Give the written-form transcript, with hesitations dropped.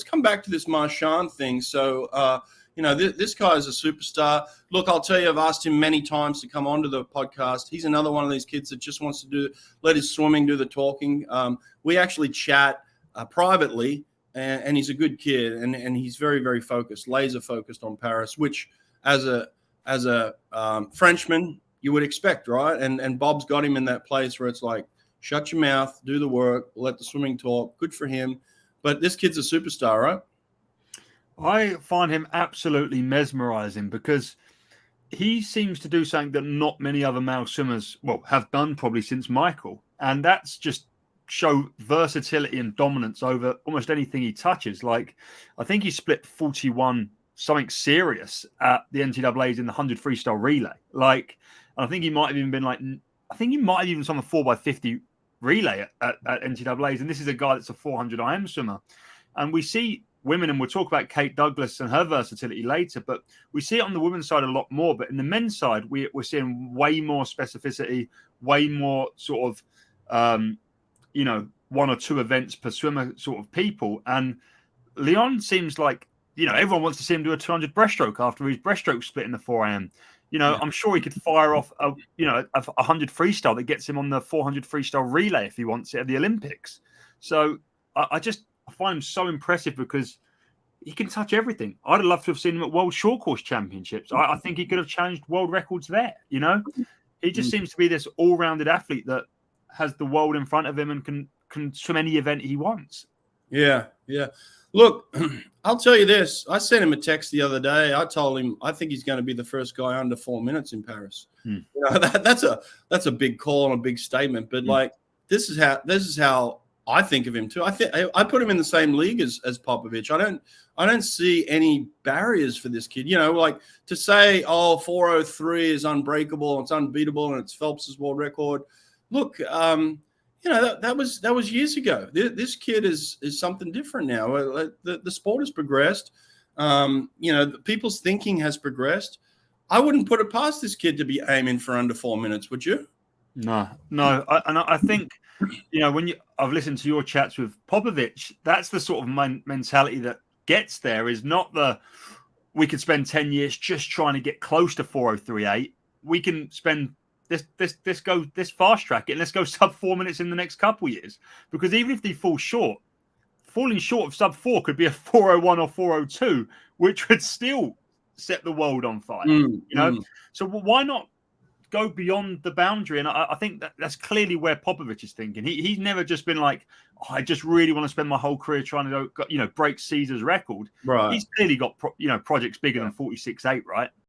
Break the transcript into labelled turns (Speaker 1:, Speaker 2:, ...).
Speaker 1: come back to this Marchand thing. So, this guy is a superstar. Look, I'll tell you, I've asked him many times to come onto the podcast. He's another one of these kids that just wants to let his swimming do the talking. We actually chat privately, and he's a good kid, and he's very, very focused, laser focused on Paris, which as a Frenchman you would expect, right? And Bob's got him in that place where it's like, shut your mouth, do the work, let the swimming talk. Good for him. But this kid's a superstar, right?
Speaker 2: I find him absolutely mesmerizing because he seems to do something that not many other male swimmers, have done probably since Michael. And that's just show versatility and dominance over almost anything he touches. Like, I think he split 41 something serious at the NCAAs in the 100 freestyle relay. Like, I think he might have even been swum a 4x50 relay at NCAAs. And this is a guy that's a 400 IM swimmer. And we see women, and we'll talk about Kate Douglas and her versatility later, but we see it on the women's side a lot more. But in the men's side, we're seeing way more specificity, way more sort of, one or two events per swimmer sort of people. And Leon seems like, everyone wants to see him do a 200 breaststroke after his breaststroke split in the 4 a.m. I'm sure he could fire off a 100 freestyle that gets him on the 400 freestyle relay if he wants it at the Olympics. So I find him so impressive because he can touch everything. I'd love to have seen him at World Short Course Championships. I think he could have challenged world records there. He just seems to be this all-rounded athlete that has the world in front of him and can swim any event he wants.
Speaker 1: Yeah. Look, I'll tell you this. I sent him a text the other day. I told him I think he's going to be the first guy under 4 minutes in Paris. That's a big call and a big statement. But this is how I think of him too. I put him in the same league as Popovich. I don't see any barriers for this kid. Like to say, 403 is unbreakable, it's unbeatable, and it's Phelps's world record. Look, that was years ago. This kid is something different now. The sport has progressed. People's thinking has progressed. I wouldn't put it past this kid to be aiming for under 4 minutes, would you?
Speaker 2: No. I think, I've listened to your chats with Popovich. That's the sort of mentality that gets there. Is not we could spend 10 years just trying to get close to 4:03.8. We can spend this fast track it and let's go sub 4 minutes in the next couple of years. Because even if they fall short, falling short of sub 4 could be a 4:01 or 4:02, which would still set the world on fire. So why not go beyond the boundary? And I think that's clearly where Popovich is thinking. He's never just been like, I just really want to spend my whole career trying to go, break Caesar's record.
Speaker 1: Right.
Speaker 2: He's clearly got projects bigger than 46.8, right?